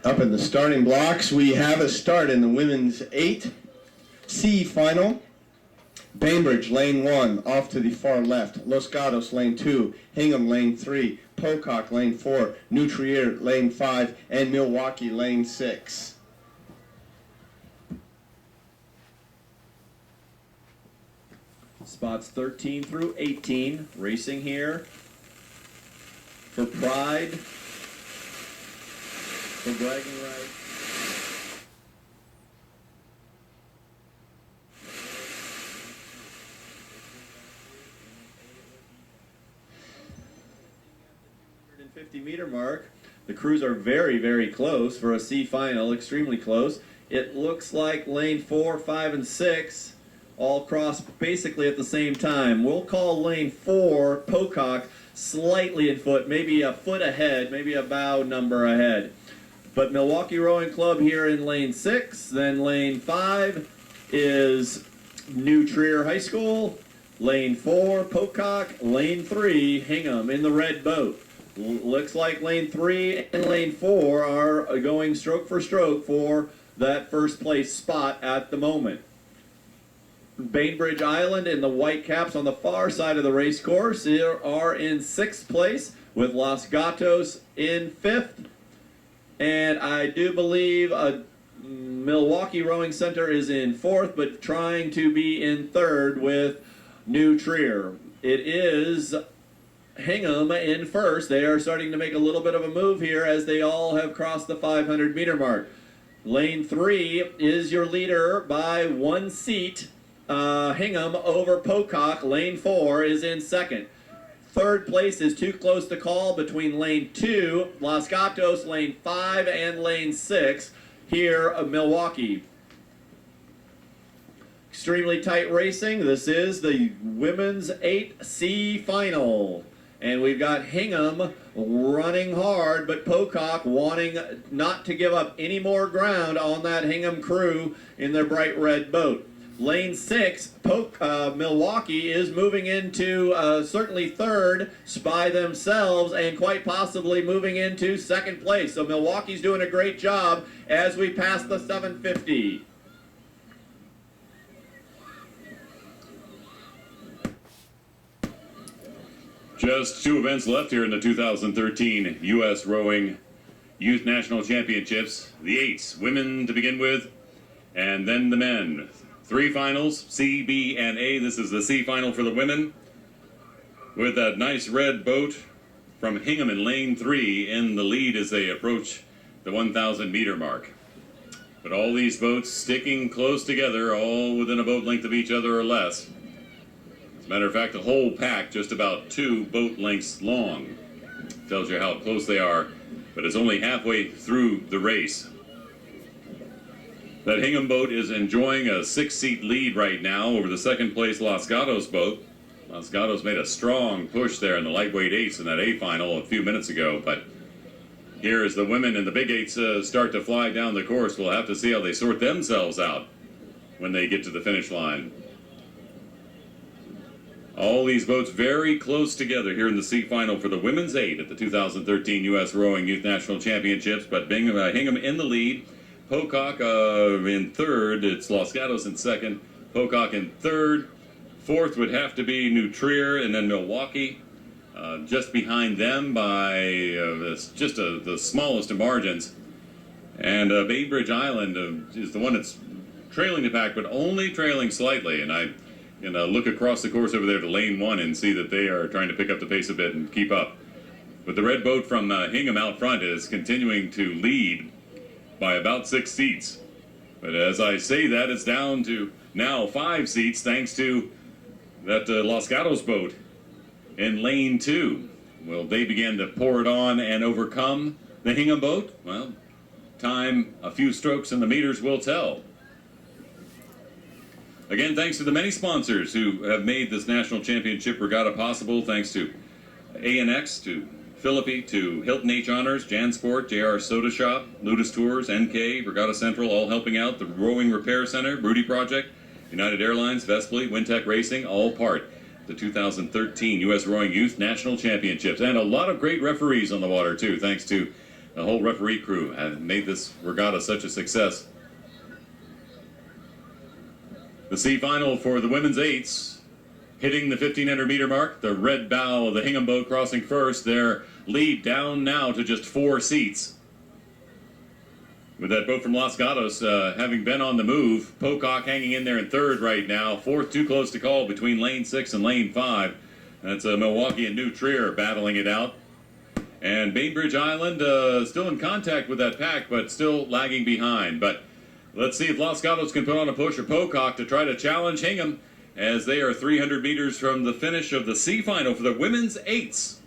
Up in the starting blocks, we have a start in the women's 8C final. Bainbridge, lane 1, off to the far left. Los Gatos, lane 2. Hingham, lane 3. Pocock, lane 4. New Trier, lane 5. And Milwaukee, lane 6. Spots 13 through 18, racing here for pride, for bragging rights. .50-meter mark. The crews are very, very close for a C final, extremely close. It looks like lane 4, 5, and 6 all cross basically at the same time. We'll call lane 4, Pocock, slightly in foot, maybe a foot ahead, maybe a bow number ahead. But Milwaukee Rowing Club here in lane 6, then lane 5 is New Trier High School, lane 4, Pocock, lane 3, Hingham in the red boat. Looks like lane 3 and lane 4 are going stroke for that first place spot at the moment. Bainbridge Island and the Whitecaps on the far side of the race course are in 6th place, with Los Gatos in 5th. And I do believe Milwaukee Rowing Center is in 4th, but trying to be in 3rd with New Trier. It is Hingham in 1st. They are starting to make a little bit of a move here as they all have crossed the 500-meter mark. Lane 3 is your leader by 1 seat. Hingham over Pocock. Lane 4 is in 2nd. 3rd place is too close to call between lane 2, Los Gatos, lane 5, and lane 6 here of Milwaukee. Extremely tight racing. This is the women's 8C final. And we've got Hingham running hard, but Pocock wanting not to give up any more ground on that Hingham crew in their bright red boat. Lane 6, Milwaukee is moving into certainly 3rd by themselves and quite possibly moving into 2nd place. So Milwaukee's doing a great job as we pass the 750. Just 2 events left here in the 2013 U.S. Rowing Youth National Championships. The 8s, women to begin with, and then the men. 3 finals, C, B, and A. This is the C final for the women, with that nice red boat from Hingham in lane 3 in the lead as they approach the 1,000-meter mark. But all these boats sticking close together, all within a boat length of each other or less. As a matter of fact, the whole pack just about 2 boat lengths long. Tells you how close they are, but it's only halfway through the race. That Hingham boat is enjoying a 6-seat lead right now over the 2nd place Los Gatos boat. Los Gatos made a strong push there in the lightweight 8s in that A final a few minutes ago, but here as the women in the big 8s start to fly down the course, we'll have to see how they sort themselves out when they get to the finish line. All these boats very close together here in the C final for the women's 8 at the 2013 U.S. Rowing Youth National Championships, but Hingham in the lead. Pocock in 3rd, it's Los Gatos in 2nd, Pocock in 3rd, 4th would have to be New Trier, and then Milwaukee, just behind them by the smallest of margins. And Bainbridge Island is the one that's trailing the pack, but only trailing slightly, and I can look across the course over there to lane 1 and see that they are trying to pick up the pace a bit and keep up. But the red boat from Hingham out front is continuing to lead by about 6 seats. But as I say that, it's down to now 5 seats thanks to that Los Gatos boat in lane 2. Will they begin to pour it on and overcome the Hingham boat? Well, time, a few strokes, and the meters will tell. Again, thanks to the many sponsors who have made this National Championship Regatta possible. Thanks to ANX, to Philippi, to Hilton H. Honors, JanSport, JR Soda Shop, Ludus Tours, NK, Regatta Central, all helping out. The Rowing Repair Center, Rudy Project, United Airlines, Vespoli, Wintec Racing, all part of the 2013 U.S. Rowing Youth National Championships. And a lot of great referees on the water, too, thanks to the whole referee crew have made this regatta such a success. The C final for the women's eights, hitting the 1,500 meter mark. The red bow of the Hingham boat crossing first. Their lead down now to just 4 seats. With that boat from Los Gatos having been on the move, Pocock hanging in there in third right now. Fourth too close to call between lane 6 and lane 5. That's Milwaukee and New Trier battling it out. And Bainbridge Island still in contact with that pack, but still lagging behind. But let's see if Los Gatos can put on a push or Pocock to try to challenge Hingham, as they are 300 meters from the finish of the C final for the women's eights.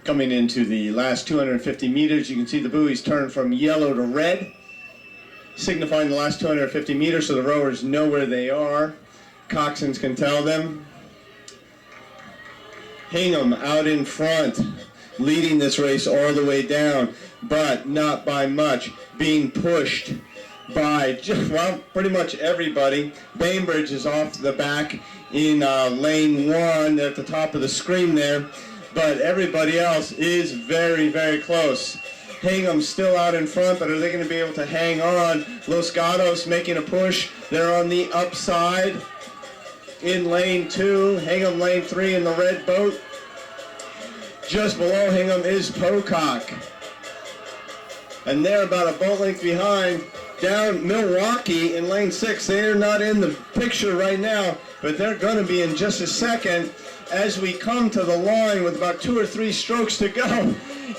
Coming into the last 250 meters, you can see the buoys turn from yellow to red, signifying the last 250 meters so the rowers know where they are. Coxswains can tell them. Hingham out in front, leading this race all the way down, but not by much, being pushed by, well, pretty much everybody. Bainbridge is off the back in lane 1 at the top of the screen there, but everybody else is very, very close. Hingham's still out in front, but are they going to be able to hang on? Los Gatos making a push. They're on the upside in lane 2. Hingham lane 3 in the red boat. Just below Hingham is Pocock. And they're about a boat length behind. Down Milwaukee in lane 6. They're not in the picture right now, but they're going to be in just a second as we come to the line with about 2 or 3 strokes to go.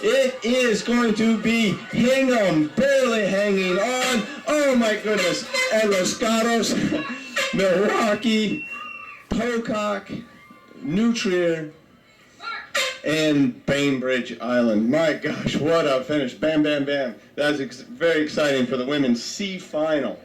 It is going to be Hingham barely hanging on. Oh my goodness. And Los Gatos, Milwaukee, Pocock, New Trier, and Bainbridge Island. My gosh, what a finish. Bam, bam, bam. That's very exciting for the women's C final.